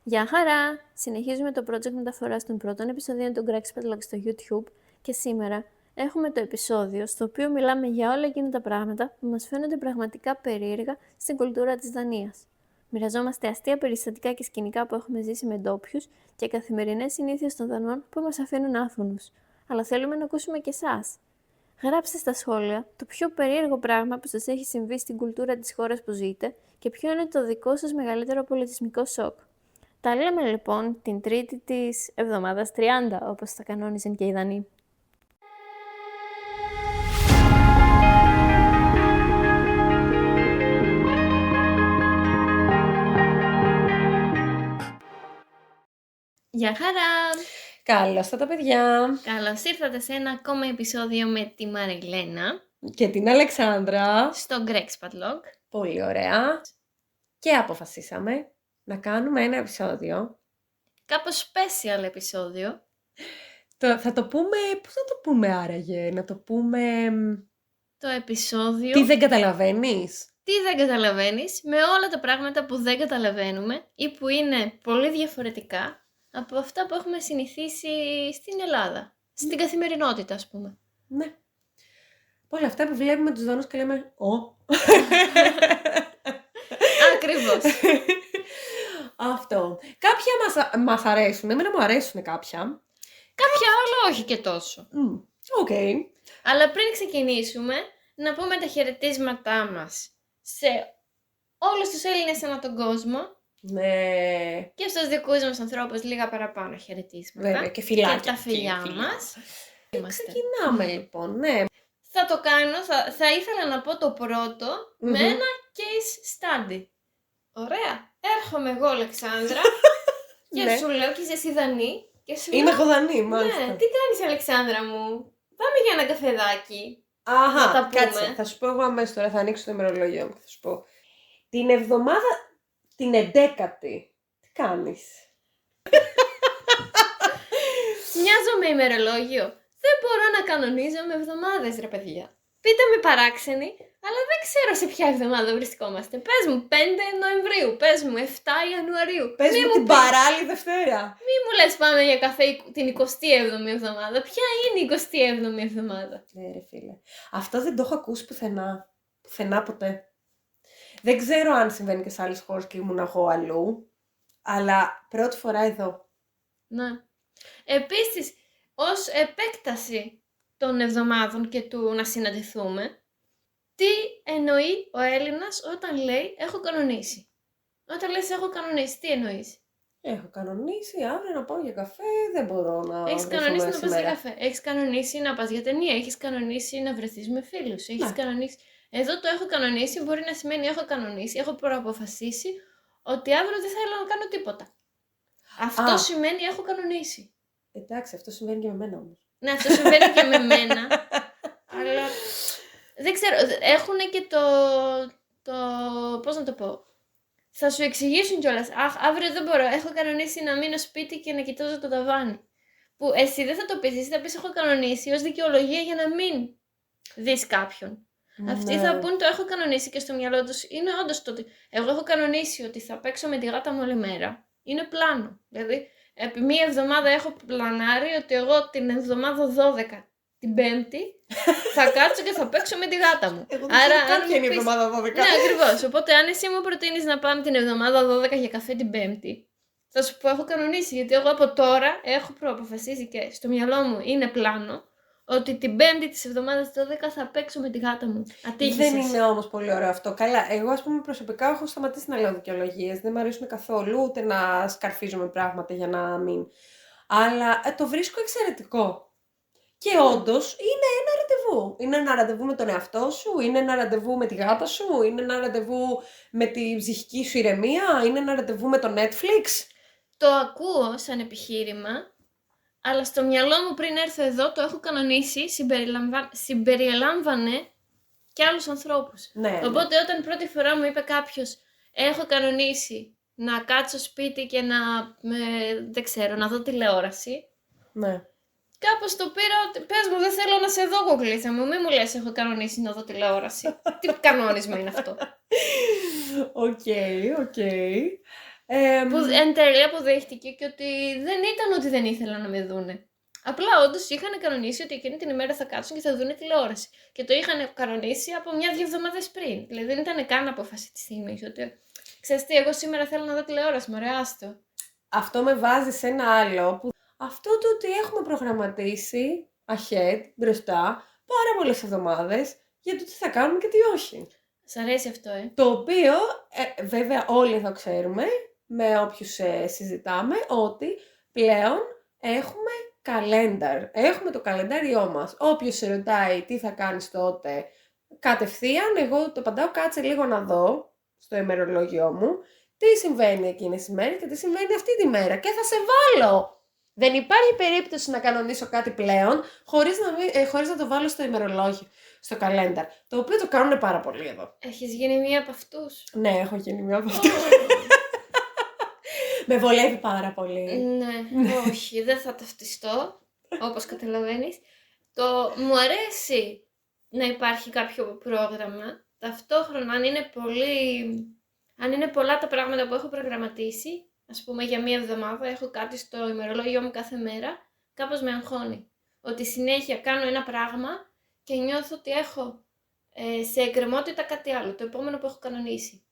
Γεια χαρά! Συνεχίζουμε το project μεταφοράς των πρώτων επεισοδίων του Grexpad Log στο YouTube και σήμερα έχουμε το επεισόδιο στο οποίο μιλάμε για όλα εκείνα τα πράγματα που μας φαίνονται πραγματικά περίεργα στην κουλτούρα της Δανίας. Μοιραζόμαστε αστεία περιστατικά και σκηνικά που έχουμε ζήσει με ντόπιους και καθημερινές συνήθειες των Δανών που μας αφήνουν άφωνους. Αλλά θέλουμε να ακούσουμε και εσάς. Γράψτε στα σχόλια το πιο περίεργο πράγμα που σας έχει συμβεί στην κουλτούρα της χώρας που ζείτε και ποιο είναι το δικό σας μεγαλύτερο πολιτισμικό σοκ. Τα λέμε λοιπόν την τρίτη της εβδομάδας 30, όπως τα κανόνιζαν και οι Δανείοι. Γεια χαρά! Καλώς τα παιδιά! Καλώς ήρθατε σε ένα ακόμα επεισόδιο με τη Μαριλένα Και την Αλεξάνδρα. στο Grexpad Log. Πολύ ωραία. Και αποφασίσαμε να κάνουμε ένα επεισόδιο. Κάπως special επεισόδιο. Θα το πούμε, πώς θα το πούμε άραγε, να το πούμε... Το επεισόδιο... Τι δεν καταλαβαίνεις? Τι δεν καταλαβαίνεις, με όλα τα πράγματα που δεν καταλαβαίνουμε ή που είναι πολύ διαφορετικά από αυτά που έχουμε συνηθίσει στην Ελλάδα. Στην καθημερινότητα, ας πούμε. Ναι. Όλα αυτά που βλέπουμε τους Δανούς και λέμε Ακριβώς. Αυτό. Κάποια μας αρέσουν, εμένα μου αρέσουν κάποια. Κάποια άλλα όχι και τόσο. Οκ. Αλλά πριν ξεκινήσουμε, να πούμε τα χαιρετίσματά μας σε όλους τους Έλληνες ανά τον κόσμο. Ναι. Και στους δικούς μας ανθρώπους λίγα παραπάνω χαιρετίσματα. Βέβαια, και φιλάκια. Και τα φιλιά μας. Ξεκινάμε λοιπόν, ναι. Θα το κάνω, θα ήθελα να πω το πρώτο με ένα case study. Ωραία. Έρχομαι εγώ, Αλεξάνδρα, και Ναι. σου λέω και είσαι εσύ Δανή. Και σου Είμαι λέω, εγώ Δανή, μάλιστα. ναι, τι κάνεις, Αλεξάνδρα μου? Πάμε για ένα καφεδάκι. Αχα, να τα πούμε. κάτσε, θα σου πω εγώ αμέσως τώρα, θα ανοίξω το ημερολόγιο μου και θα σου πω. Την εβδομάδα, την 11η, τι κάνεις? Μοιάζω με ημερολόγιο. Δεν μπορώ να κανονίζω με εβδομάδες, ρε παιδιά. Πείτε με παράξενοι, αλλά δεν ξέρω σε ποια εβδομάδα βρισκόμαστε. Πες μου 5 Νοεμβρίου, πες μου 7 Ιανουαρίου. Πες μου την παράλληλη Δευτέρα. Μη μου λες πάμε για καφέ την 27η εβδομάδα. Ποια είναι η 27η εβδομάδα? Ναι ρε φίλε, αυτό δεν το έχω ακούσει πουθενά. Πουθενά ποτέ. Δεν ξέρω αν συμβαίνει και σε άλλες χώρες και ήμουν εγώ αλλού, αλλά πρώτη φορά εδώ. Ναι. Επίσης, ως επέκταση των εβδομάδων και του να συναντηθούμε, τι εννοεί ο Έλληνας όταν λέει έχω κανονίσει? Όταν λες έχω κανονίσει, τι εννοείς? Έχω κανονίσει αύριο να πάω για καφέ, δεν μπορώ να Έχεις βρεθούμε κανονίσει να πας για σήμερα. καφέ, έχεις κανονίσει να πας για ταινία, έχεις κανονίσει να βρεθείς με φίλους, έχεις Ναι. κανονίσει... Εδώ το έχω κανονίσει μπορεί να σημαίνει έχω κανονίσει, έχω προαποφασίσει ότι αύριο δεν θέλω να κάνω τίποτα. Αυτό σημαίνει έχω κανονίσει. Εντάξει, αυτό συμβαίνει και με μένα όμως. Ναι, αυτό συμβαίνει και με μένα, αλλά δεν ξέρω, έχουν και το πώς να το πω, θα σου εξηγήσουν κιόλας, αχ, αύριο δεν μπορώ, έχω κανονίσει να μείνω σπίτι και να κοιτάζω το ταβάνι. Που εσύ δεν θα το πεις, εσύ θα πεις έχω κανονίσει ως δικαιολογία για να μην δεις κάποιον. Αυτοί θα πούν το έχω κανονίσει και στο μυαλό τους είναι όντως το ότι εγώ έχω κανονίσει ότι θα παίξω με τη γάτα μου όλη μέρα. Είναι πλάνο. Δηλαδή, επί μία εβδομάδα έχω πλανάρει ότι εγώ την εβδομάδα 12, την Πέμπτη, θα κάτσω και θα παίξω με τη γάτα μου. Εγώ δεν ξέρω ποια είναι η εβδομάδα 12. Ναι, ακριβώς. Οπότε, αν εσύ μου προτείνεις να πάμε την εβδομάδα 12 για καφέ την Πέμπτη, θα σου πω έχω κανονίσει. Γιατί εγώ από τώρα έχω προαποφασίσει και στο μυαλό μου είναι πλάνο ότι την Πέμπτη της εβδομάδας 12 θα παίξω με τη γάτα μου. Ατύχησες. Δεν είναι όμως πολύ ωραίο αυτό. Καλά, εγώ ας πούμε προσωπικά έχω σταματήσει να λέω δικαιολογίες. Δεν μου αρέσουν καθόλου ούτε να σκαρφίζομαι πράγματα για να μην. Αλλά το βρίσκω εξαιρετικό. Και όντως είναι ένα ραντεβού. Είναι ένα ραντεβού με τον εαυτό σου, είναι ένα ραντεβού με τη γάτα σου, είναι ένα ραντεβού με τη ψυχική σου ηρεμία, είναι ένα ραντεβού με το Netflix. Το ακούω σαν επιχείρημα, αλλά στο μυαλό μου πριν έρθω εδώ το έχω κανονίσει, συμπεριλάμβανε και άλλους ανθρώπους. Ναι. Οπότε όταν πρώτη φορά μου είπε κάποιος έχω κανονίσει να κάτσω σπίτι και δεν ξέρω, να δω τηλεόραση, Ναι. κάπως το πήρα ότι πες μου δεν θέλω να σε δω κοκλίτσα μου, μη μου λες έχω κανονίσει να δω τηλεόραση. Τι κανόνισμα είναι αυτό? Οκ. Εν τέλει αποδείχτηκε και ότι δεν ήταν ότι δεν ήθελαν να με δούνε. Απλά όντως είχαν κανονίσει ότι εκείνη την ημέρα θα κάτσουν και θα δούνε τηλεόραση. Και το είχαν κανονίσει από 1-2 εβδομάδες πριν. Δηλαδή δεν ήταν καν απόφαση τη στιγμή. Ότι ξέρεις τι, εγώ σήμερα θέλω να δω τηλεόραση, μωρέ, άστο. Αυτό με βάζει σε ένα άλλο. Αυτό το ότι έχουμε προγραμματίσει ahead, μπροστά, πάρα πολλές εβδομάδες για το τι θα κάνουμε και τι όχι. Σ' αρέσει αυτό, Το οποίο, βέβαια όλοι εδώ ξέρουμε, με όποιους συζητάμε, ότι πλέον έχουμε καλένταρ. Έχουμε το καλεντάριό μας. Όποιος σε ρωτάει τι θα κάνεις τότε, κατευθείαν εγώ το απαντάω, κάτσε λίγο να δω στο ημερολόγιό μου τι συμβαίνει εκείνες τις μέρες και τι συμβαίνει αυτή τη μέρα και θα σε βάλω. Δεν υπάρχει περίπτωση να κανονίσω κάτι πλέον χωρίς να το βάλω στο ημερολόγιο, στο καλένταρ. Το οποίο το κάνουν πάρα πολύ εδώ. Έχεις γίνει μία από αυτούς? Ναι, έχω γίνει μία από αυτούς. Με βολεύει πάρα πολύ. Ναι, όχι, δεν θα ταυτιστώ, όπως καταλαβαίνεις. Μου αρέσει να υπάρχει κάποιο πρόγραμμα. Ταυτόχρονα, αν είναι πολλά τα πράγματα που έχω προγραμματίσει, ας πούμε για μία εβδομάδα, έχω κάτι στο ημερολόγιο μου κάθε μέρα, κάπως με αγχώνει. Ότι συνέχεια κάνω ένα πράγμα και νιώθω ότι έχω σε εκκρεμότητα κάτι άλλο, το επόμενο που έχω κανονίσει.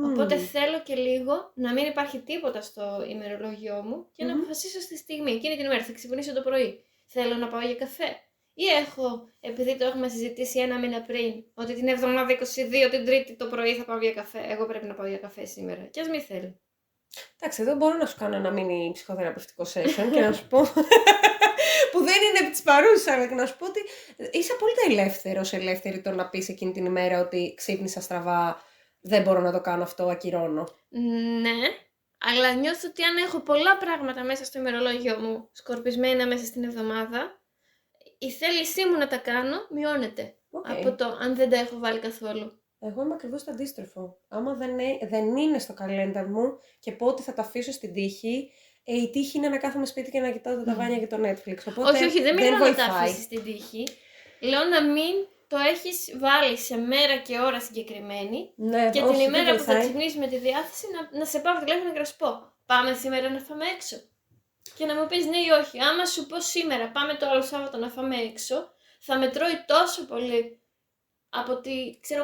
Οπότε θέλω και λίγο να μην υπάρχει τίποτα στο ημερολόγιό μου και να αποφασίσω στη στιγμή. Εκείνη την ημέρα θα ξυπνήσω το πρωί. Θέλω να πάω για καφέ. Ή επειδή το έχουμε συζητήσει ένα μήνα πριν, ότι την εβδομάδα 22, την Τρίτη το πρωί θα πάω για καφέ. Εγώ πρέπει να πάω για καφέ σήμερα. Κι ας μη θέλω. Εντάξει, εδώ μπορώ να σου κάνω ένα mini ψυχοθεραπευτικό session και να σου πω. Που δεν είναι επί της παρούσας, αλλά και να σου πω ότι είσαι απόλυτα ελεύθερη το να πεις εκείνη την ημέρα ότι ξύπνησα στραβά, δεν μπορώ να το κάνω αυτό, ακυρώνω. Ναι, αλλά νιώθω ότι αν έχω πολλά πράγματα μέσα στο ημερολόγιο μου, σκορπισμένα μέσα στην εβδομάδα, η θέλησή μου να τα κάνω μειώνεται από το αν δεν τα έχω βάλει καθόλου. Εγώ είμαι ακριβώς το αντίστροφο. Άμα δεν είναι στο καλένταρ μου και πω ότι θα τα αφήσω στην τύχη, η τύχη είναι να κάθομαι σπίτι και να κοιτάω τα ταβάνια και το Netflix. Οπότε όχι, δεν μιλάω να τα αφήσεις στην τύχη. Λέω να μην το έχεις βάλει σε μέρα και ώρα συγκεκριμένη, ναι, και την ημέρα που θα ξυπνήσεις με τη διάθεση να σε πάρω τηλέφωνο και να σου πω πάμε σήμερα να φάμε έξω. Και να μου πεις ναι ή όχι. Άμα σου πω σήμερα πάμε το άλλο Σάββατο να φάμε έξω, θα με τρώει τόσο πολύ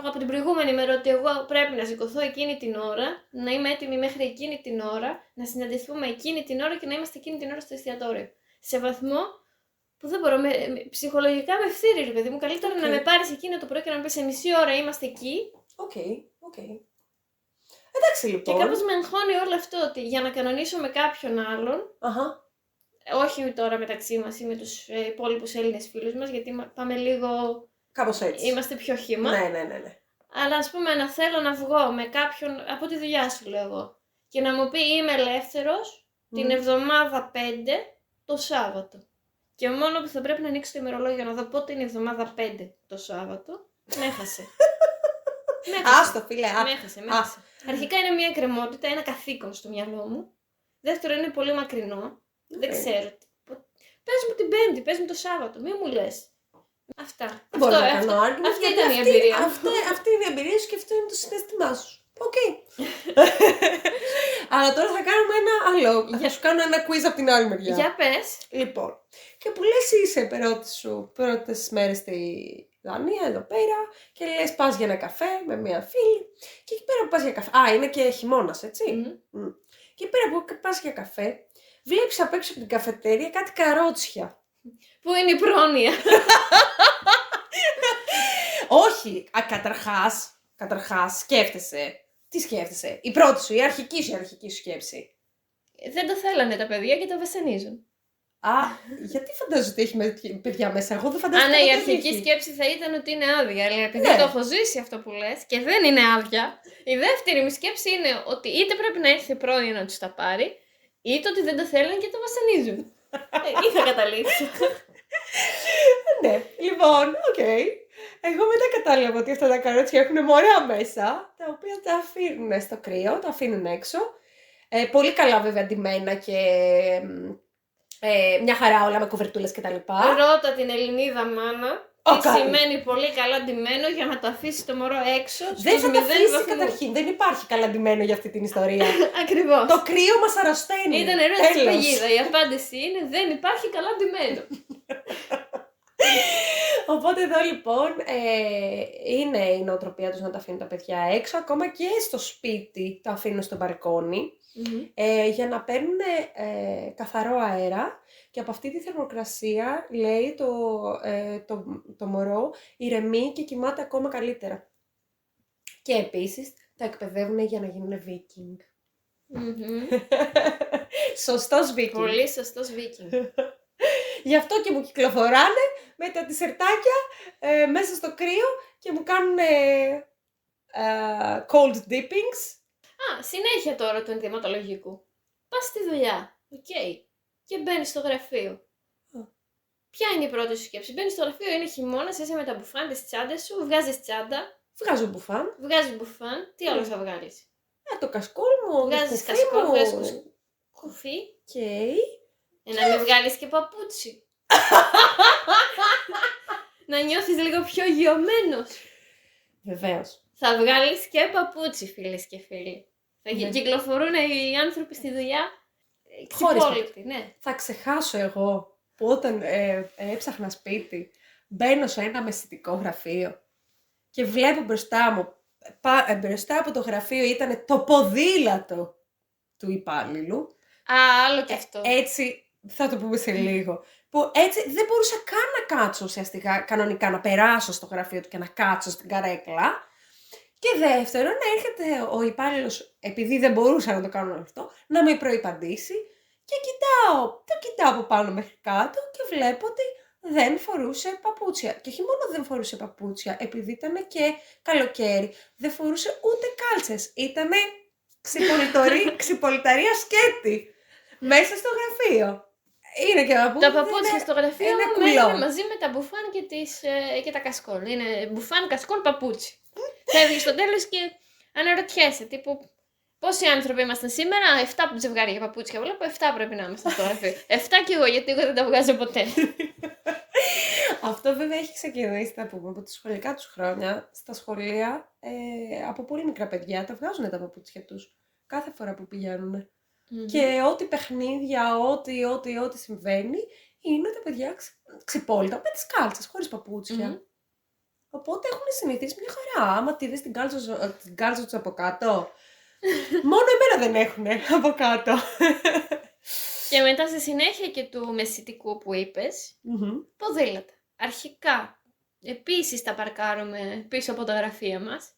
από την προηγούμενη μέρα ότι εγώ πρέπει να σηκωθώ εκείνη την ώρα, να είμαι έτοιμη μέχρι εκείνη την ώρα, να συναντηθούμε εκείνη την ώρα και να είμαστε εκείνη την ώρα στο εστιατόριο. Σε βαθμό που δεν μπορώ, ψυχολογικά με ευθύρει, ρε παιδί μου. Καλύτερα να με πάρεις εκείνο το πρωί και να μου πεις σε μισή ώρα είμαστε εκεί. Οκ. Εντάξει λοιπόν. Και κάπως με αγχώνει όλο αυτό ότι για να κανονίσω με κάποιον άλλον, όχι τώρα μεταξύ μας ή με τους υπόλοιπους Έλληνες φίλους μας, γιατί πάμε λίγο. Κάπως έτσι. Είμαστε πιο χύμα. Ναι. Αλλά ας πούμε να θέλω να βγω με κάποιον από τη δουλειά σου, λέω εγώ, και να μου πει είμαι ελεύθερος την εβδομάδα 5 το Σάββατο. Και μόνο που θα πρέπει να ανοίξω το ημερολόγιο να δω πότε είναι η εβδομάδα 5 το Σάββατο, με έχασε. Άστο φίλε, με έχασε. Αρχικά είναι μια εκκρεμότητα, ένα καθήκον στο μυαλό μου. Δεύτερο είναι πολύ μακρινό. Δεν ξέρω. Πες μου την Πέμπτη, πες μου το Σάββατο, μη μου λες. Αυτά. Αυτή ήταν η εμπειρία. Αυτή είναι η εμπειρία σου και αυτό είναι το συναίσθημά σου. Οκ. Αλλά τώρα θα κάνουμε ένα άλλο. Θα σου κάνω ένα quiz από την άλλη μεριά. Για πες. Λοιπόν, και που λες είσαι πρώτες μέρες στη Δανία, εδώ πέρα, και λες πας για ένα καφέ με μια φίλη. Και εκεί πέρα που πας για καφέ. Είναι και χειμώνας, έτσι. Και εκεί πέρα που πας για καφέ, βλέπεις απ' έξω από την καφετέρια κάτι καρότσια. Πού είναι η πρόνοια? Όχι, καταρχάς σκέφτεσαι. Τι σκέφτεσαι? Η πρώτη σου, η αρχική σου σκέψη. Δεν το θέλανε τα παιδιά και το βασανίζουν. Γιατί φαντάζομαι ότι έχει παιδιά μέσα? Εγώ δεν φαντάζομαι. Ναι, η αρχική σκέψη θα ήταν ότι είναι άδεια. Αλλά επειδή το έχω ζήσει αυτό που λες και δεν είναι άδεια, η δεύτερη μου σκέψη είναι ότι είτε πρέπει να έρθει η πρόνοια να τους τα πάρει, είτε ότι δεν το θέλουν και το βασανίζουν. Ή θα καταλήξω. Ναι, λοιπόν, οκ. Εγώ μετά κατάλαβα ότι αυτά τα καρότσια έχουν μωρά μέσα, τα οποία τα αφήνουν στο κρύο, τα αφήνουν έξω. Πολύ καλά βέβαια ντυμένα και μια χαρά όλα με κουβερτούλες κτλ. Ρώτα την Ελληνίδα μάνα Τι σημαίνει πολύ καλά ντυμένο για να το αφήσει το μωρό έξω στους 0 Δεν θα το αφήσει βαθμούς. καταρχήν. Δεν υπάρχει καλά ντυμένο για αυτή την ιστορία. Ακριβώς. Το κρύο μας αρρωσταίνει. Ήταν ερώτηση Τέλος. παγίδα. Η απάντηση είναι δεν υπάρχει καλά ντυμένο. Οπότε εδώ λοιπόν είναι η νοοτροπία τους να τα αφήνουν τα παιδιά έξω, ακόμα και στο σπίτι τα αφήνουν στο μπαλκόνι, για να παίρνουν καθαρό αέρα και από αυτή τη θερμοκρασία, λέει, το μωρό ηρεμεί και κοιμάται ακόμα καλύτερα. Και επίσης τα εκπαιδεύουν για να γίνουν Viking. Σωστός Viking. Πολύ σωστός Viking. Γι' αυτό και μου κυκλοφοράνε με τα τισερτάκια μέσα στο κρύο και μου κάνουν cold dippings. Συνέχεια τώρα του ενδυματολογικού. Πας στη δουλειά, και μπαίνεις στο γραφείο. Ποια είναι η πρώτη σου σκέψη? Μπαίνεις στο γραφείο, είναι χειμώνας, είσαι με τα μπουφάν, τις τσάντες σου, βγάζεις τσάντα. Βγάζω μπουφάν. Βγάζεις μπουφάν, τι άλλο θα βγάλεις? Το κασκόλ μου, Βγάζεις κασκόλ, βγάζεις κουφί. Να μην βγάλεις και παπούτσι. Να νιώθεις λίγο πιο γιωμένος. Βεβαίως. Θα βγάλεις και παπούτσι, φίλες και φίλοι. Θα κυκλοφορούν οι άνθρωποι στη δουλειά ξυπόλοιπτοι, ναι. Θα ξεχάσω εγώ που όταν έψαχνα σπίτι, μπαίνω σε ένα μεσητικό γραφείο και βλέπω μπροστά μου, μπροστά από το γραφείο ήταν το ποδήλατο του υπάλληλου. Άλλο κι αυτό. Έτσι, θα το πούμε σε λίγο. Που έτσι δεν μπορούσα καν να κάτσω ουσιαστικά κανονικά, να περάσω στο γραφείο του και να κάτσω στην καρέκλα. Και δεύτερον, να έρχεται ο υπάλληλος, επειδή δεν μπορούσα να το κάνω αυτό, να με προϋπαντήσει και το κοιτάω από πάνω μέχρι κάτω και βλέπω ότι δεν φορούσε παπούτσια. Και όχι μόνο δεν φορούσε παπούτσια, επειδή ήταν και καλοκαίρι, δεν φορούσε ούτε κάλτσες. Ήτανε ξυπολυταρία σκέτη μέσα στο γραφείο. Είναι και τα παπούτσια στο γραφείο μένουν μαζί με τα μπουφάν και τα κασκόλ. Είναι μπουφάν, κασκόλ, παπούτσι. Φεύγεις στο τέλος και αναρωτιέσαι, τύπου, πόσοι άνθρωποι ήμασταν σήμερα? 7 ζευγάρια παπούτσια βλέπω, 7 πρέπει να είμαστε στο γραφείο. 7 κι εγώ, γιατί εγώ δεν τα βγάζω ποτέ. Αυτό βέβαια έχει ξεκινήσει, θα πούμε, από τα σχολικά τους χρόνια. Στα σχολεία, από πολύ μικρά παιδιά τα βγάζουν τα παπούτσια τους κάθε φορά που πηγαίνουν. Και ό,τι παιχνίδια, ό,τι συμβαίνει, είναι τα παιδιά ξυπόλυτα με τις κάλτσες, χωρίς παπούτσια. Οπότε έχουν συνηθίσει μια χαρά. Άμα τη δεις την κάλτσα τους από κάτω, μόνο εμένα δεν έχουνε από κάτω. Και μετά στη συνέχεια και του μεσητικού που είπες, ποδήλατα. Αρχικά, επίσης τα παρκάρουμε πίσω από τα γραφεία μας.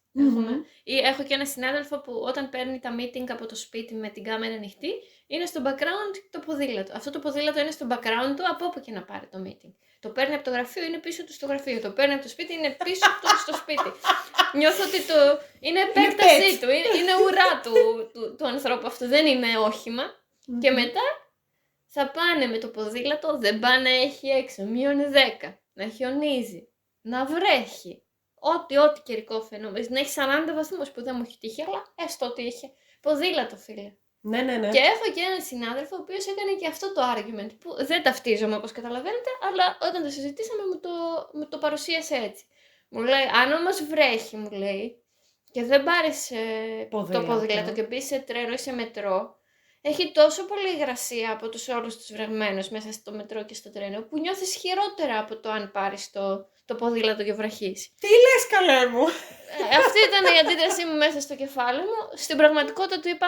Έχω και ένα συνάδελφο που όταν παίρνει τα meeting από το σπίτι με την κάμερα ανοιχτή, είναι στο background το ποδήλατο. Αυτό το ποδήλατο είναι στο background του από όπου και να πάρει το meeting. Το παίρνει από το γραφείο, είναι πίσω του στο γραφείο. Το παίρνει από το σπίτι, είναι πίσω του στο σπίτι. Νιώθω ότι είναι επέκτασή του, είναι ουρά του ανθρώπου αυτού. Δεν είναι όχημα. Και μετά θα πάνε με το ποδήλατο, δεν πάνε να έχει έξω, -10, να χιονίζει, να βρέχει. Ό,τι καιρικό φαινόμενο. Να έχει 40 βαθμούς που δεν μου έχει τύχει, αλλά έστω ότι είχε ποδήλατο, φίλε. Ναι. Και έχω και έναν συνάδελφο ο οποίος έκανε και αυτό το argument που δεν ταυτίζομαι όπως καταλαβαίνετε, αλλά όταν το συζητήσαμε μου το παρουσίασε έτσι. Μου λέει, αν όμως βρέχει, μου λέει, και δεν πάρεις το ποδήλατο και μπεις σε τρένο ή σε μετρό, έχει τόσο πολύ υγρασία από τους όλους τους βρεγμένους μέσα στο μετρό και στο τρένο, που νιώθεις χειρότερα από το αν πάρεις το ποδήλατο και βραχείς. Τι λες, καλέ μου! Αυτή ήταν η αντίδρασή μου μέσα στο κεφάλι μου. Στην πραγματικότητα του είπα,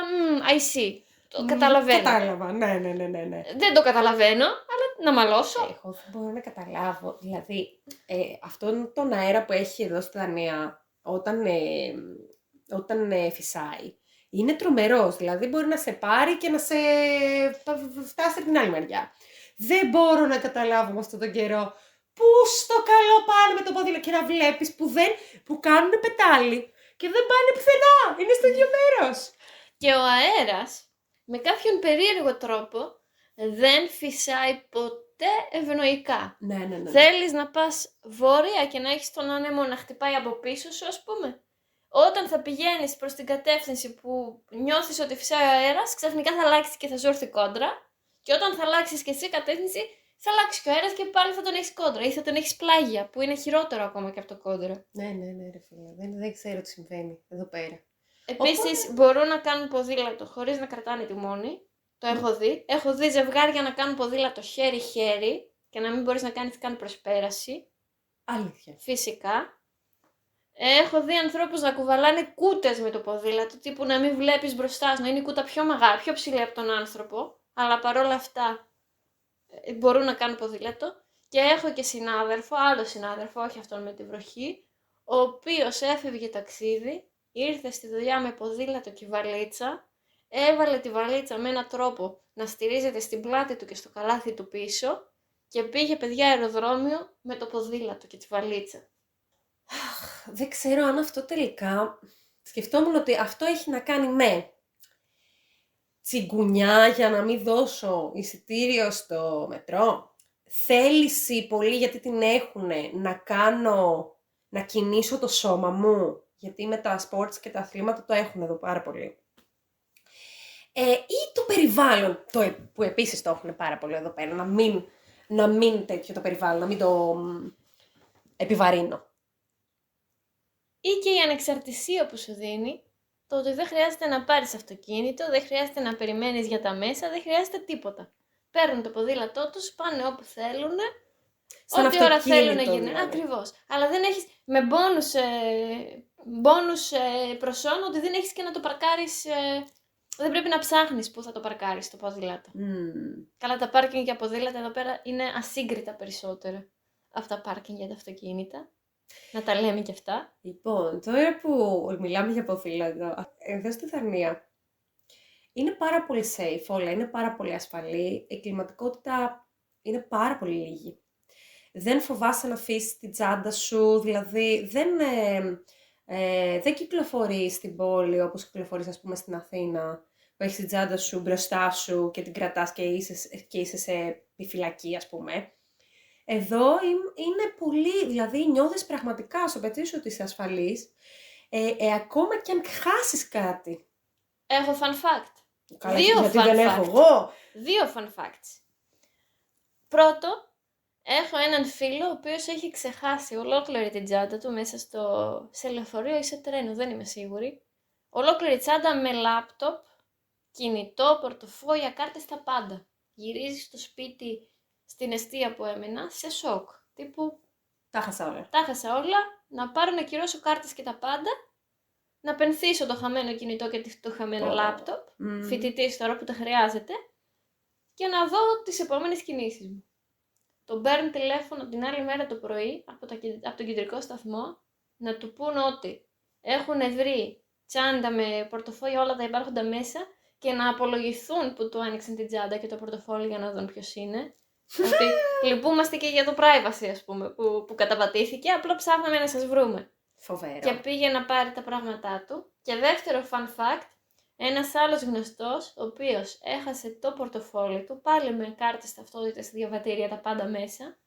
I see. Το καταλαβαίνω. Κατάλαβα, ναι. Δεν το καταλαβαίνω, αλλά να μαλώσω. Εγώ δεν μπορώ να καταλάβω. Δηλαδή, αυτόν τον αέρα που έχει εδώ στη Δανία, όταν φυσάει, είναι τρομερός. Δηλαδή, μπορεί να σε πάρει και να σε φτάσει από την άλλη μεριά. Δεν μπορώ να καταλάβω με αυτόν τον καιρό. Πού στο καλό πάνε με το ποδήλατο και να βλέπεις που κάνουν πετάλι και δεν πάνε πουθενά. Είναι στο ίδιο μέρος. Και ο αέρας, με κάποιον περίεργο τρόπο, δεν φυσάει ποτέ ευνοϊκά. Ναι. Θέλεις να πας βόρεια και να έχεις τον άνεμο να χτυπάει από πίσω σου, ας πούμε. Όταν θα πηγαίνεις προς την κατεύθυνση που νιώθεις ότι φυσάει ο αέρας, ξαφνικά θα αλλάξει και θα σου έρθει κόντρα. Και όταν θα αλλάξεις και εσύ κατεύθυνση, θα αλλάξει και ο αέρας και πάλι θα τον έχεις κόντρα ή θα τον έχεις πλάγια, που είναι χειρότερο ακόμα και από το κόντρα. Ναι, ρε φίλε. Δεν ξέρω τι συμβαίνει εδώ πέρα. Επίσης, μπορούν να κάνουν ποδήλατο χωρίς να κρατάνε τιμόνι. Το έχω δει. Έχω δει ζευγάρια να κάνουν ποδήλατο χέρι-χέρι και να μην μπορείς να κάνεις καν προσπέραση. Αλήθεια. Φυσικά. Έχω δει ανθρώπους να κουβαλάνε κούτες με το ποδήλατο, τύπου να μην βλέπεις μπροστά σου, να είναι η κούτα πιο μεγάλη, πιο ψηλή από τον άνθρωπο, αλλά παρόλα αυτά μπορούν να κάνουν ποδήλατο. Και έχω και άλλο συνάδελφο, όχι αυτόν με τη βροχή, ο οποίος έφευγε ταξίδι, ήρθε στη δουλειά με ποδήλατο και βαλίτσα, έβαλε τη βαλίτσα με έναν τρόπο να στηρίζεται στην πλάτη του και στο καλάθι του πίσω και πήγε παιδιά αεροδρόμιο με το ποδήλατο και τη βαλίτσα. Δεν ξέρω αν αυτό τελικά... Σκεφτόμουν ότι αυτό έχει να κάνει με τσιγκουνιά για να μην δώσω εισιτήριο στο μετρό. Θέληση πολύ γιατί την έχουνε να κινήσω το σώμα μου. Γιατί με τα sports και τα αθλήματα το έχουν εδώ πάρα πολύ. Ή το περιβάλλον, που επίσης το έχουν πάρα πολύ εδώ πέρα. Να μην τέτοιο το περιβάλλον, να μην το επιβαρύνω. Ή και η ανεξαρτησία που σου δίνει, το ότι δεν χρειάζεται να πάρεις αυτοκίνητο, δεν χρειάζεται να περιμένεις για τα μέσα, δεν χρειάζεται τίποτα. Παίρνουν το ποδήλατό τους, πάνε όπου θέλουν, ό,τι ώρα θέλουν να γίνουν. Δηλαδή. Ακριβώς. Αλλά δεν έχεις, με μπόνους προσόν, ότι δεν έχεις και να το παρκάρεις, δεν πρέπει να ψάχνεις που θα το παρκάρεις το ποδήλατο. Καλά, τα πάρκινγκ για ποδήλατα εδώ πέρα είναι ασύγκριτα περισσότερα από τα πάρκινγκ για τα αυτοκίνητα. Να τα λέμε και αυτά. Λοιπόν, τώρα που μιλάμε για ποδήλατο, εδώ στη Δανία είναι πάρα πολύ safe όλα, είναι πάρα πολύ ασφαλή, η κλιματικότητα είναι πάρα πολύ λίγη. Δεν φοβάσαι να αφήσεις την τσάντα σου, δηλαδή δεν κυκλοφορείς στην πόλη όπως κυκλοφορείς ας πούμε στην Αθήνα, που έχεις την τσάντα σου μπροστά σου και την κρατάς και είσαι σε επιφυλακή ας πούμε. Εδώ είναι πολύ, δηλαδή νιώθεις πραγματικά στο πετσί σου ότι είσαι ασφαλής, ακόμα και αν χάσεις κάτι. Έχω fun fact. Καλά, γιατί δεν έχω εγώ. 2 fun facts. Πρώτο, έχω έναν φίλο ο οποίος έχει ξεχάσει ολόκληρη την τσάντα του μέσα σε λεωφορείο ή σε τρένο, δεν είμαι σίγουρη. Ολόκληρη τσάντα με λάπτοπ, κινητό, πορτοφόλια, κάρτες, τα πάντα. Γυρίζει στο σπίτι, στην εστία που έμενα, σε σοκ. Τύπου, Τα χάσα όλα. τα χάσα όλα, να πάρω να κυρώσω κάρτες και τα πάντα, να πενθήσω το χαμένο κινητό και το χαμένο λάπτοπ, φοιτητής τώρα που τα χρειάζεται, και να δω τις επόμενες κινήσεις μου. Τον παίρνει τηλέφωνο την άλλη μέρα το πρωί από τον κεντρικό σταθμό να του πούν ότι έχουν βρει τσάντα με πορτοφόλια, όλα τα υπάρχοντα μέσα, και να απολογηθούν που του άνοιξαν την τσάντα και το πορτοφόλι για να δουν ποιος είναι. Ότι λυπούμαστε και για το privacy, ας πούμε, που καταπατήθηκε, απλά ψάχναμε να σας βρούμε. Φοβερό. Και πήγε να πάρει τα πράγματά του. Και δεύτερο fun fact, ένας άλλος γνωστός, ο οποίος έχασε το πορτοφόλι του, πάλι με κάρτες ταυτότητας, διαβατήρια, τα πάντα μέσα.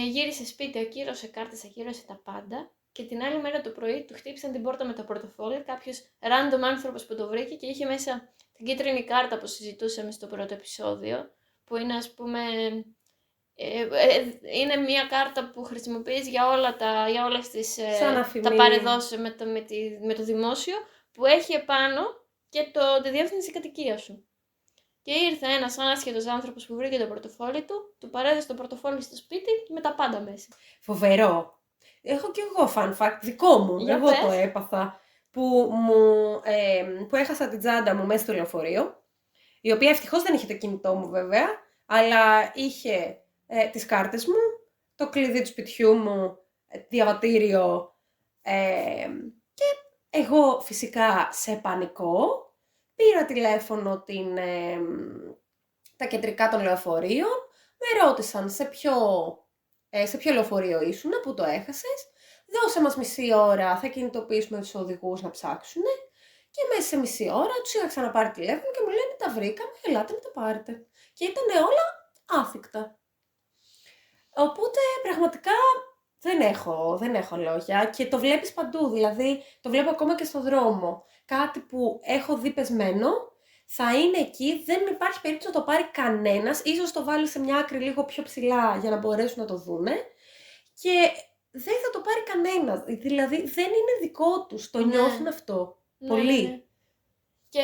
Γύρισε σπίτι, ακύρωσε κάρτες, ακύρωσε τα πάντα. Και την άλλη μέρα το πρωί του χτύπησαν την πόρτα με το πορτοφόλι. Κάποιος random άνθρωπος που το βρήκε και είχε μέσα την κίτρινη κάρτα που συζητούσαμε στο πρώτο επεισόδιο. Που είναι, ας πούμε, είναι μια κάρτα που χρησιμοποιείς για όλες τις τα παρεδώσεις με το δημόσιο, που έχει επάνω και τη διεύθυνση κατοικία σου. Και ήρθε ένας άσχετος άνθρωπος που βρήκε το πορτοφόλι του παρέδωσε το πορτοφόλι στο σπίτι με τα πάντα μέσα. Φοβερό. Έχω κι εγώ fun fact δικό μου. Για εγώ πες. Το έπαθα που έχασα την τσάντα μου μέσα στο λεωφορείο, η οποία ευτυχώς δεν είχε το κινητό μου βέβαια, αλλά είχε τις κάρτες μου, το κλειδί του σπιτιού μου, διαβατήριο, και εγώ φυσικά σε πανικό πήρα τηλέφωνο τα κεντρικά των λεωφορείων, με ρώτησαν σε ποιο λεωφορείο ήσουν, που το έχασες, δώσε μας μισή ώρα, θα κινητοποιήσουμε τους οδηγούς να ψάξουν, και μέσα σε μισή ώρα τους είχα ξαναπάρει τηλέφωνο και μου λένε τα βρήκαμε, ελάτε να τα πάρετε. Και ήταν όλα άθικτα. Οπότε πραγματικά δεν έχω λόγια και το βλέπεις παντού, δηλαδή το βλέπω ακόμα και στο δρόμο. Κάτι που έχω δει πεσμένο, θα είναι εκεί, δεν υπάρχει περίπτωση να το πάρει κανένας, ίσως το βάλει σε μια άκρη λίγο πιο ψηλά για να μπορέσουν να το δούνε και δεν θα το πάρει κανένας, δηλαδή δεν είναι δικό τους, το Ναι. νιώθουν αυτό, Ναι, πολύ. ναι. Και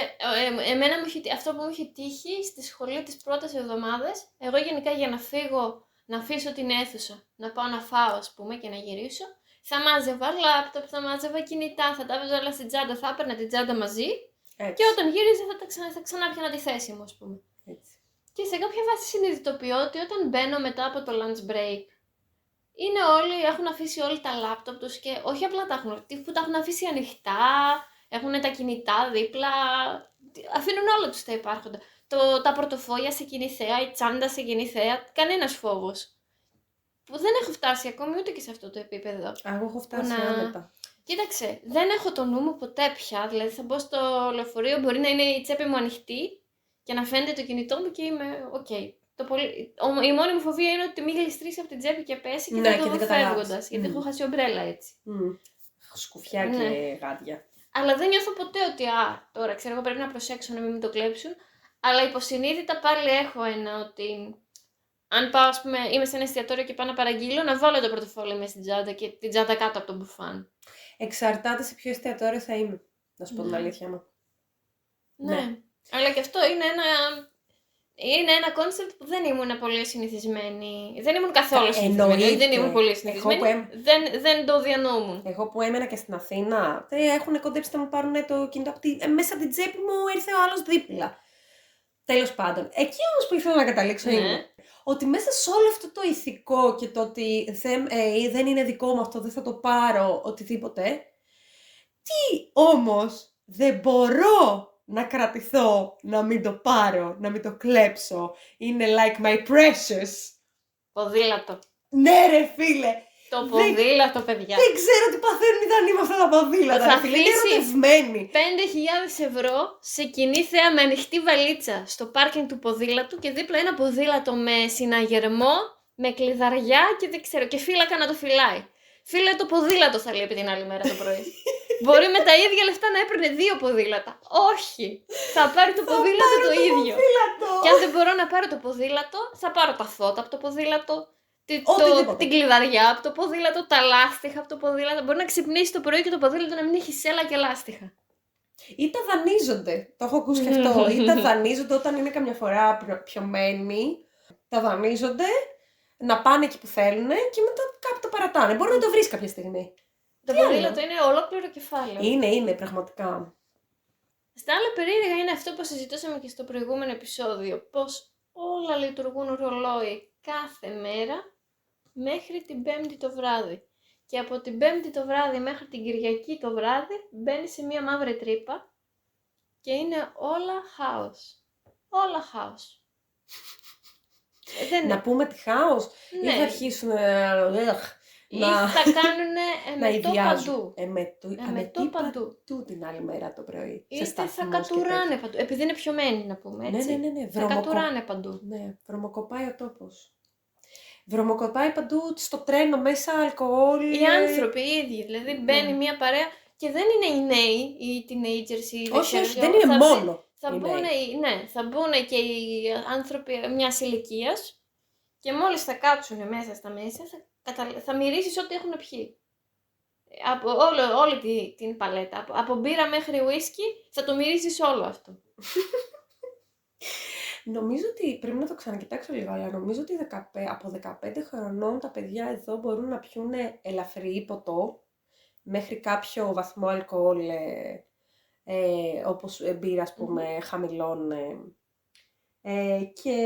εμένα αυτό που μου είχε τύχει στη σχολή τις πρώτες εβδομάδες, εγώ γενικά για να φύγω, να αφήσω την αίθουσα, να πάω να φάω ας πούμε και να γυρίσω, θα μάζευα λάπτοπ, θα μάζευα κινητά, θα τα έβαζα όλα στην τσάντα, θα έπαιρνα την τσάντα μαζί Έτσι, και όταν γύριζα θα ξανά πιανα τη θέση μου, ας πούμε. έτσι. Και σε κάποια βάση συνειδητοποιώ ότι όταν μπαίνω μετά από το lunch break, είναι όλοι, έχουν αφήσει όλοι τα λάπτοπ τους και όχι απλά τα έχουν, που τα έχουν αφήσει ανοιχτά, έχουν τα κινητά δίπλα, αφήνουν όλα τους τα υπάρχοντα. Τα πορτοφόλια σε κοινή θέα, η τσάντα σε κοινή θέα, κανένας φόβος. Που δεν έχω φτάσει ακόμη ούτε και σε αυτό το επίπεδο. Εγώ έχω φτάσει να- άνετα. Κοίταξε, δεν έχω το νου μου ποτέ πια, δηλαδή θα μπω στο λεωφορείο, μπορεί να είναι η τσέπη μου ανοιχτή και να φαίνεται το κινητό μου και είμαι οκ. Η μόνη μου φοβία είναι ότι μη γλιστρήσει από την τσέπη και πέσει και Ναι, δεν και το δω δεν καταλάβεις. φεύγοντας, γιατί έχω χάσει ομπρέλα έτσι. Σκουφιά Ναι. και γάντια. Αλλά δεν νιώθω ποτέ ότι τώρα ξέρω εγώ πρέπει να προσέξω να μην μου το κλέψουν. Αλλά υποσυνείδητα πάλι έχω ένα ότι αν πάω, ας πούμε, είμαι σε ένα εστιατόριο και πάω να παραγγείλω, να βάλω το πορτοφόλι μέσα στην τσάντα και την τσάντα κάτω από το μπουφάν. Εξαρτάται σε ποιο εστιατόριο θα είμαι, να σου πω την Ναι. αλήθεια μου. Ναι. Ναι. Αλλά και αυτό είναι ένα κόνσεπτ που δεν ήμουν πολύ συνηθισμένη. Δεν ήμουν καθόλου συνηθισμένη. εννοείται. Δεν ήμουν πολύ Εγώ συνηθισμένη. που Δεν το διανοούμουν. Εγώ που έμενα και στην Αθήνα, έχουν κοντέψει να μου πάρουν το κινητό μέσα από την τσέπη μου, ήρθε ο άλλος δίπλα. Τέλος πάντων. Εκεί όμως που ήθελα να καταλήξω Ναι. είναι ότι μέσα σε όλο αυτό το ηθικό και το ότι δεν είναι δικό μου αυτό, δεν θα το πάρω, οτιδήποτε, τι όμως δεν μπορώ να κρατηθώ, να μην το πάρω, να μην το κλέψω. Είναι like my precious. Ποδήλατο. Ναι ρε φίλε, Το Δεν- ποδήλατο, παιδιά. δεν ξέρω τι παθαίνουν οι Δανείοι με αυτά τα ποδήλατα. Θα ρε φίλε, είναι αφήσεις ερωτευμένοι. 5.000 ευρώ σε κοινή θέα με ανοιχτή βαλίτσα στο πάρκινγκ του ποδήλατου και δίπλα ένα ποδήλατο με συναγερμό, με κλειδαριά και δεν ξέρω, και φύλακα να το φυλάει. Φίλε, το ποδήλατο θα λείπει την άλλη μέρα το πρωί. Μπορεί με τα ίδια λεφτά να έπαιρνε 2 ποδήλατα. Όχι! Θα πάρει το ποδήλατο το ίδιο. Ποδήλατο. Και αν δεν μπορώ να πάρω το ποδήλατο, θα πάρω τα φώτα από το ποδήλατο, Οτιδήποτε. την κλειδαριά από το ποδήλατο, τα λάστιχα από το ποδήλατο. Μπορεί να ξυπνήσει το πρωί και το ποδήλατο να μην έχει σέλα και λάστιχα. Ή τα δανείζονται. Το έχω ακούσει και αυτό. Ή τα δανείζονται όταν είναι καμιά φορά πιωμένοι. Τα δανείζονται να πάνε εκεί που θέλουν και μετά κάπου το παρατάνε. Μπορεί να το βρει κάποια στιγμή. Το Τι άλλο? ποδήλατο είναι ολόκληρο κεφάλαιο. Είναι πραγματικά. Στα άλλα περίεργα είναι αυτό που συζητούσαμε και στο προηγούμενο επεισόδιο. Πως όλα λειτουργούν ρολόι κάθε μέρα μέχρι την Πέμπτη το βράδυ. Και από την Πέμπτη το βράδυ μέχρι την Κυριακή το βράδυ μπαίνει σε μία μαύρη τρύπα και είναι όλα χάος. Όλα χάος. Δεν Να πούμε τι χάος. Ναι. Ή θα αρχίσουν Ή θα κάνουν να εμετό ιδιάζουν. παντού. Εμετό παντού. παντού την άλλη μέρα το πρωί. Είτε σε θα σταθμούς και κατουράνε παντού. Επειδή είναι πιωμένοι να πούμε, τέτοια. έτσι. Ναι. Θα κατουράνε παντού. Ναι, βρωμοκοπάει ο τόπος. Βρωμοκοπάει παντού, στο τρένο μέσα, αλκοόλ. Οι άνθρωποι οι ίδιοι, δηλαδή μπαίνει μια παρέα και δεν είναι οι νέοι, οι teenagers, οι Όχι, ξέρω όχι, εγώ, δεν είναι θα μόνο. Θα οι μπουν, νέοι. ναι, θα μπουν και οι άνθρωποι μιας ηλικίας και μόλις θα κάτσουν μέσα στα μέσα θα μυρίσεις ό,τι έχουν πιει. Από όλη την παλέτα, από μπύρα μέχρι ουίσκι, θα το μυρίσεις όλο αυτό. Νομίζω ότι πρέπει να το ξανακοιτάξω λίγο, αλλά νομίζω ότι από 15 χρονών τα παιδιά εδώ μπορούν να πιούν ελαφρύ ποτό μέχρι κάποιο βαθμό αλκοόλ, όπως μπύρα, ας πούμε, χαμηλών. Και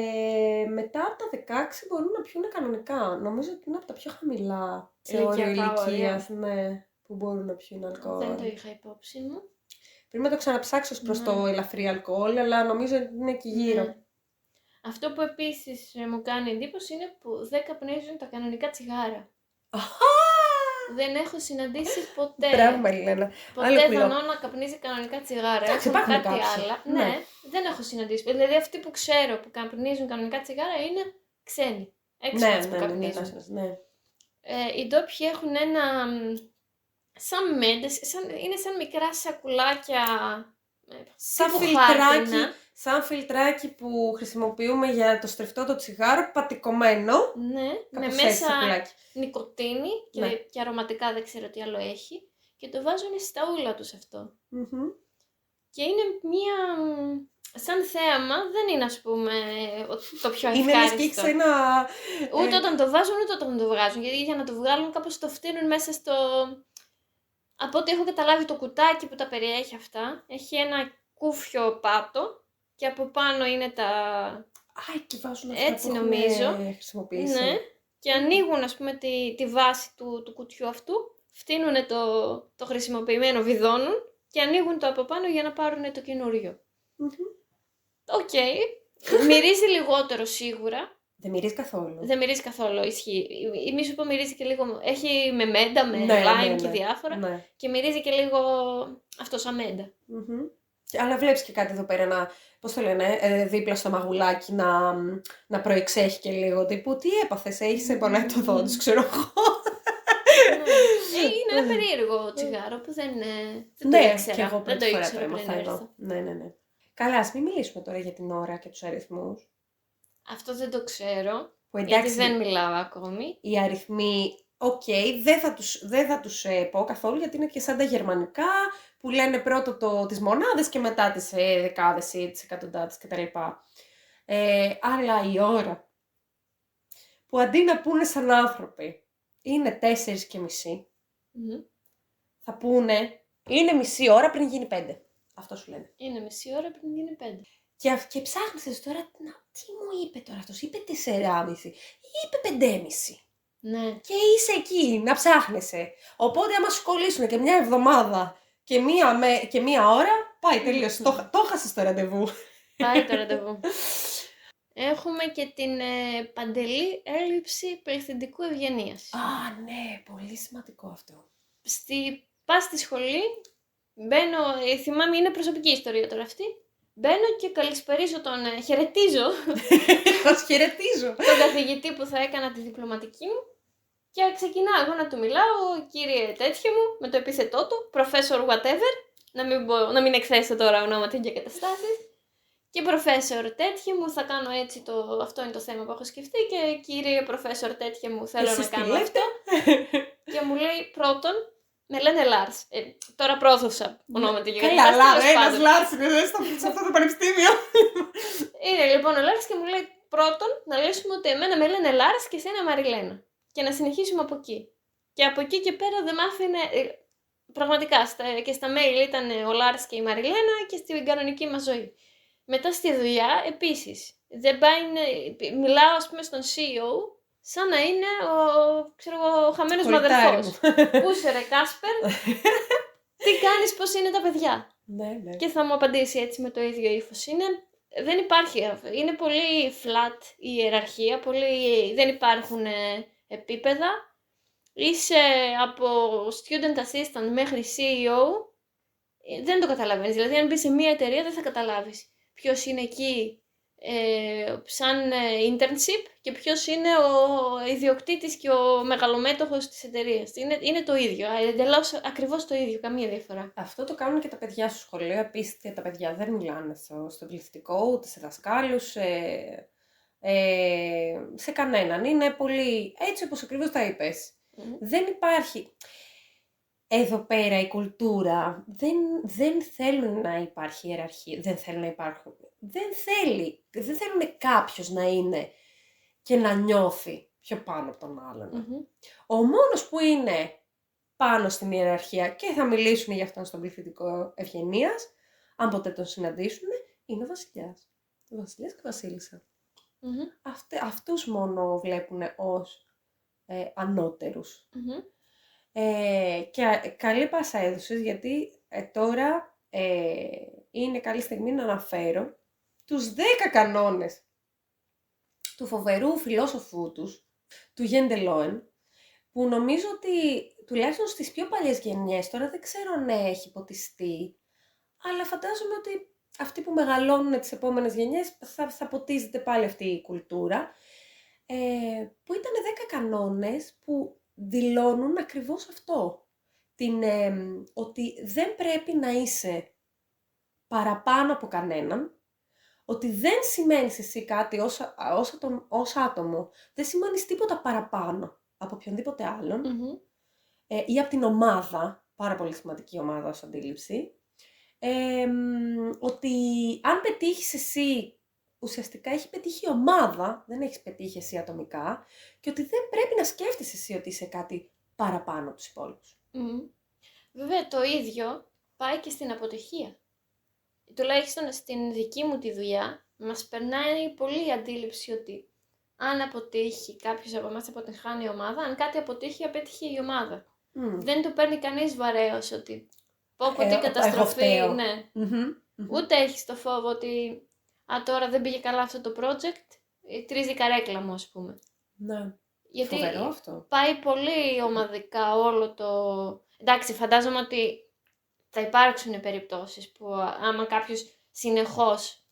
μετά από τα 16 μπορούν να πιούν κανονικά. Νομίζω ότι είναι από τα πιο χαμηλά σε όριο Ηλικιακά όρια. ηλικίας, ναι, που μπορούν να πιούν αλκοόλ. Δεν το είχα υπόψη μου. Πρέπει να το ξαναψάξω ως προς Ναι. το ελαφρύ αλκοόλ, αλλά νομίζω ότι είναι εκεί γύρω. Ναι. Αυτό που επίσης μου κάνει εντύπωση είναι που δεν καπνίζουν τα κανονικά τσιγάρα. Δεν έχω συναντήσει ποτέ. Μπράβο, Μαριλένα. Άλλο Ποτέ πουλό. Δανό να καπνίζει κανονικά τσιγάρα. Εντάξει, Έχουν υπάρχουν κάτι κάποιοι. άλλα. Ναι. Ναι, δεν έχω συναντήσει. Δηλαδή αυτοί που ξέρω που καπνίζουν κανονικά τσιγάρα είναι ξένοι. Έξυπνοι που καπνίζουν. ναι. Οι ντόπιοι έχουν ένα σαν μέντες, είναι σαν μικρά σακουλάκια Σαν τύπου φιλτράκι, χάρτινα. σαν φιλτράκι που χρησιμοποιούμε για το στρεφτό το τσιγάρο, πατικωμένο. Ναι, με Κάπως μέσα έτσι, σακουλάκι. νικοτίνη και, Ναι. και αρωματικά, δεν ξέρω τι άλλο έχει. Και το βάζουν στα ούλα τους αυτό. Μμμ. Και είναι μία... Σαν θέαμα δεν είναι, ας πούμε, το πιο Είναι λες και ευχάριστο. έχεις ένα... Ούτε όταν το βάζουν, ούτε όταν το βγάζουν. Γιατί για να το βγάλουν κάπως το φτύνουν μέσα στο... Από ό,τι έχω καταλάβει, το κουτάκι που τα περιέχει αυτά έχει ένα κούφιο πάτο και από πάνω είναι τα... Α, εκεί βάζουν αυτά Έτσι που νομίζω. έχουμε χρησιμοποιήσει. Ναι. Και ανοίγουν, ας πούμε, τη βάση του κουτιού αυτού, φτύνουν το χρησιμοποιημένο, βιδώνουν και ανοίγουν το από πάνω για να πάρουν το καινούριο. Μμμ. Οκ. Μυρίζει λιγότερο σίγουρα. Δεν μυρίζει καθόλου. Δεν μυρίζει καθόλου, ισχύει. Ή μη σου πω μυρίζει και λίγο... Έχει με μέντα, με Ναι, lime ναι, και ναι. διάφορα. Ναι. Και μυρίζει και λίγο αυτό σαν μέντα. Μμμ. Αλλά βλέπεις και κάτι εδώ πέρα πώς το λένε, δίπλα στο μαγουλάκι να προεξέχει και λίγο τύπου τι έπαθες, έχεις πονάει το δόντι σου, ξέρω εγώ. Ναι. Είναι ένα περίεργο τσιγάρο που δεν το Ναι, ήξερα. και εγώ Δεν πρώτη το φορά το ήξερα πριν έμαθα έρθω. εδώ. Ναι, ναι, ναι. Καλά, ας μην μιλήσουμε τώρα για την ώρα και τους αριθμούς. Αυτό δεν το ξέρω, Που γιατί εντάξει, δεν μιλάω ακόμη. οι αριθμοί, δεν θα τους πω καθόλου, γιατί είναι και σαν τα γερμανικά, που λένε πρώτα τις μονάδες και μετά τις δεκάδες ή τις εκατοντάδες κτλ. Αλλά η ώρα, που αντί να πούνε σαν άνθρωποι, είναι 4,5, Μμμ. θα πούνε, είναι μισή ώρα πριν γίνει 5. Αυτό σου λένε. Είναι μισή ώρα πριν γίνει 5. Και ψάχνεις τώρα, τι μου είπε τώρα αυτός, είπε 4,5 ή είπε 5,5. Ναι. Και είσαι εκεί, να ψάχνεσαι. Οπότε άμα σου κολλήσουν και μια εβδομάδα και μία ώρα, πάει τελείωσε. Το χάσες το ραντεβού. Πάει το ραντεβού. Έχουμε και την παντελή έλλειψη πληθυντικού ευγενίας. Α, ναι, πολύ σημαντικό αυτό. Πας στη σχολή, μπαίνω, θυμάμαι, είναι προσωπική ιστορία τώρα αυτή. Μπαίνω και καλησπερίζω χαιρετίζω Σας χαιρετίζω. τον καθηγητή που θα έκανα τη διπλωματική μου και ξεκινάω εγώ να του μιλάω, κύριε τέτοιο μου, με το επίθετό του, professor whatever, να μην εκθέσω τώρα ονόματα και καταστάσεις. Και professor τέτοιο μου, θα κάνω έτσι, αυτό είναι το θέμα που έχω σκεφτεί και κύριε professor τέτοιο μου, θέλω να κάνω αυτό. Και μου λέει πρώτον, με λένε Lars. Τώρα πρόθωσα ονόματα και Καλά, καταστάσεις. ένας Lars είναι σε αυτό το πανεπιστήμιο. Είναι λοιπόν ο Lars και μου λέει πρώτον να λύσουμε ότι εμένα με λένε Lars και εσένα Μαριλένα. Και να συνεχίσουμε από εκεί. Και από εκεί και πέρα δεν μ' άφηνε. Πραγματικά και στα mail ήταν ο Lars και η Μαριλένα και στην κανονική μας ζωή. Μετά στη δουλειά επίσης. Δεν πάει, μιλάω ας πούμε στον CEO σαν να είναι ο χαμένος μου αδερφός. Πού είσαι ρε Κάσπερ, τι κάνεις, πώς είναι τα παιδιά. Ναι. Και θα μου απαντήσει έτσι με το ίδιο ύφος. Δεν υπάρχει, είναι πολύ flat η ιεραρχία, δεν υπάρχουν επίπεδα. Είσαι από student assistant μέχρι CEO, δεν το καταλαβαίνεις. Δηλαδή αν μπεις σε μία εταιρεία δεν θα καταλάβεις ποιος είναι εκεί σαν internship και ποιος είναι ο ιδιοκτήτης και ο μεγαλομέτωχος της εταιρείας. Είναι το ίδιο, εντελώς ακριβώς το ίδιο, καμία διαφορά. Αυτό το κάνουν και τα παιδιά στο σχολείο, επίσης τα παιδιά δεν μιλάνε στο πληθυντικό, ούτε σε δασκάλους, σε κανέναν. Είναι πολύ έτσι όπως ακριβώς τα είπες. Δεν υπάρχει... Εδώ πέρα η κουλτούρα δεν θέλουν να υπάρχει ιεραρχία, δεν θέλουν να υπάρχουν. Δεν θέλουν κάποιος να είναι και να νιώθει πιο πάνω από τον άλλον. Ο μόνος που είναι πάνω στην ιεραρχία και θα μιλήσουν για αυτόν στον πληθυντικό ευγενίας, αν ποτέ τον συναντήσουν, είναι ο βασιλιάς. Ο βασιλιάς και η βασίλισσα. Αυτούς μόνο βλέπουν ως ανώτερους. Και καλή πάσα έδωσες, γιατί τώρα είναι καλή στιγμή να αναφέρω τους 10 κανόνες του φοβερού φιλόσοφού τους, του Γεντελόεν, που νομίζω ότι τουλάχιστον στις πιο παλιές γενιές, τώρα δεν ξέρω αν έχει ποτιστεί, αλλά φαντάζομαι ότι αυτοί που μεγαλώνουν τις επόμενες γενιές θα ποτίζεται πάλι αυτή η κουλτούρα, που ήταν 10 κανόνες που δηλώνουν ακριβώς αυτό, ότι δεν πρέπει να είσαι παραπάνω από κανέναν, ότι δεν σημαίνεις εσύ κάτι ως άτομο, δεν σημαίνεις τίποτα παραπάνω από οποιονδήποτε άλλον ή από την ομάδα, πάρα πολύ σημαντική ομάδα ως αντίληψη, ότι αν πετύχεις εσύ, ουσιαστικά έχει πετύχει η ομάδα, δεν έχεις πετύχει εσύ ατομικά, και ότι δεν πρέπει να σκέφτεσαι εσύ ότι είσαι κάτι παραπάνω από τους υπόλοιπους. Βέβαια το ίδιο πάει και στην αποτυχία. Τουλάχιστον στην δική μου τη δουλειά, μας περνάει πολύ η αντίληψη ότι αν αποτύχει κάποιος από εμάς, αποτυγχάνει η ομάδα, αν κάτι αποτύχει, απέτυχε η ομάδα. Δεν το παίρνει κανείς βαρέως ότι πω τι καταστροφή, ναι. Ούτε έχεις το φόβο ότι τώρα δεν πήγε καλά αυτό το project, τρίζει καρέκλα μου, ας πούμε. Ναι. Γιατί φοβερό αυτό. Πάει πολύ ομαδικά όλο το... Εντάξει, φαντάζομαι ότι θα υπάρξουν περιπτώσεις που άμα κάποιος συνεχώς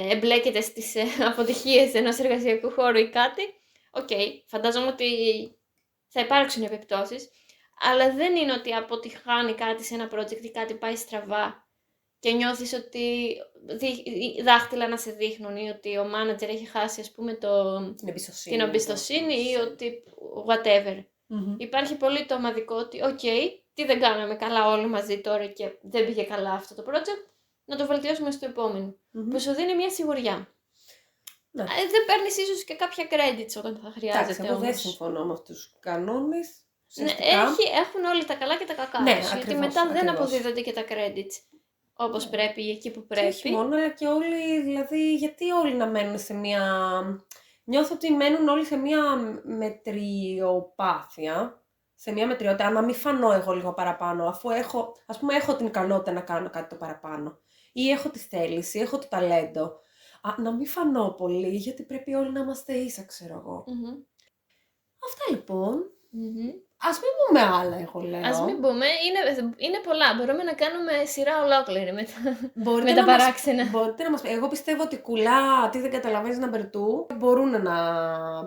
εμπλέκεται στις αποτυχίες ενός εργασιακού χώρου ή κάτι, φαντάζομαι ότι θα υπάρξουν επιπτώσεις, αλλά δεν είναι ότι αποτυχάνει κάτι σε ένα project ή κάτι πάει στραβά και νιώθεις ότι δάχτυλα να σε δείχνουν ή ότι ο manager έχει χάσει, ας πούμε, την εμπιστοσύνη ή ότι whatever. Υπάρχει πολύ το ομαδικό ότι τι δεν κάναμε καλά όλοι μαζί τώρα και δεν πήγε καλά αυτό το project, να το βελτιώσουμε στο επόμενο. Που σου δίνει μια σιγουριά. Ναι. Δεν παίρνεις ίσως και κάποια credits όταν θα χρειάζεται. Εντάξει, εγώ δεν συμφωνώ με αυτούς τους κανόνες. Ναι, έχουν όλοι τα καλά και τα κακά. Ναι, γιατί μετά δεν αποδίδονται και τα credits όπως πρέπει, εκεί που πρέπει. Και όχι μόνο, αλλά και όλοι, δηλαδή, γιατί όλοι να μένουν σε μια... Νιώθω ότι μένουν όλοι σε μια μετριοπάθεια, σε μια μετριότητα, να μην φανώ εγώ λίγο παραπάνω, αφού έχω την ικανότητα να κάνω κάτι το παραπάνω. Ή έχω τη θέληση, έχω το ταλέντο. Να μην φανώ πολύ, γιατί πρέπει όλοι να είμαστε ίσα, ξέρω εγώ. Αυτά λοιπόν. Ας μην πούμε άλλα, εγώ λέω. Ας μην πούμε, είναι πολλά. Μπορούμε να κάνουμε σειρά ολόκληρη με τα παράξενα. Μπορείτε να μας πείτε. Εγώ πιστεύω ότι κουλά, τι δεν καταλαβαίνεις number 2,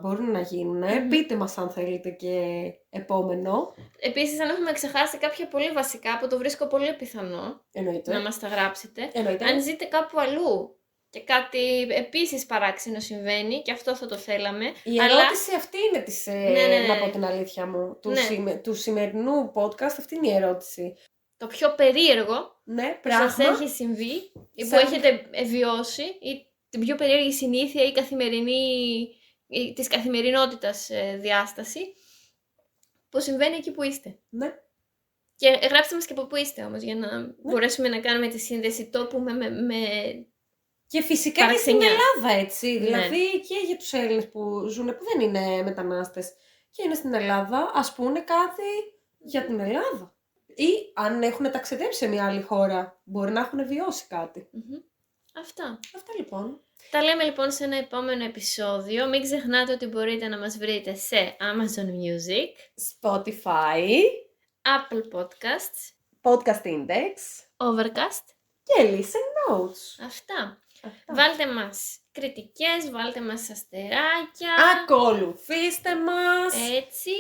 μπορούν να γίνουν. Πείτε μας αν θέλετε και επόμενο. Επίσης, αν έχουμε ξεχάσει κάποια πολύ βασικά, που το βρίσκω πολύ πιθανό να μας τα γράψετε. Αν ζείτε κάπου αλλού και κάτι επίσης παράξενο συμβαίνει, και αυτό θα το θέλαμε. Η ερώτηση αυτή είναι να πω την αλήθεια μου, του σημερινού podcast, αυτή είναι η ερώτηση. Το πιο περίεργο που σας έχει συμβεί ή που έχετε βιώσει, ή την πιο περίεργη συνήθεια ή της καθημερινότητας διάσταση που συμβαίνει εκεί που είστε. Ναι. Και γράψτε μας και από πού είστε όμως, για να μπορέσουμε να κάνουμε τη σύνδεση τόπου με και φυσικά και στην Ελλάδα, έτσι. Δηλαδή και για τους Έλληνες που ζουν, που δεν είναι μετανάστες και είναι στην Ελλάδα, ας πούνε κάτι για την Ελλάδα. Ή αν έχουν ταξιδέψει σε μια άλλη χώρα, μπορεί να έχουν βιώσει κάτι. Αυτά λοιπόν. Τα λέμε λοιπόν σε ένα επόμενο επεισόδιο. Μην ξεχνάτε ότι μπορείτε να μας βρείτε σε Amazon Music, Spotify, Apple Podcasts, Podcast Index, Overcast και Listen Notes. Αυτά. Βάλτε μας κριτικές, βάλτε μας αστεράκια. Ακολουθήστε μας. Έτσι.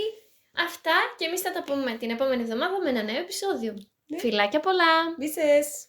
Αυτά, και εμείς θα τα πούμε την επόμενη εβδομάδα με ένα νέο επεισόδιο. Φιλάκια πολλά. Μίσες.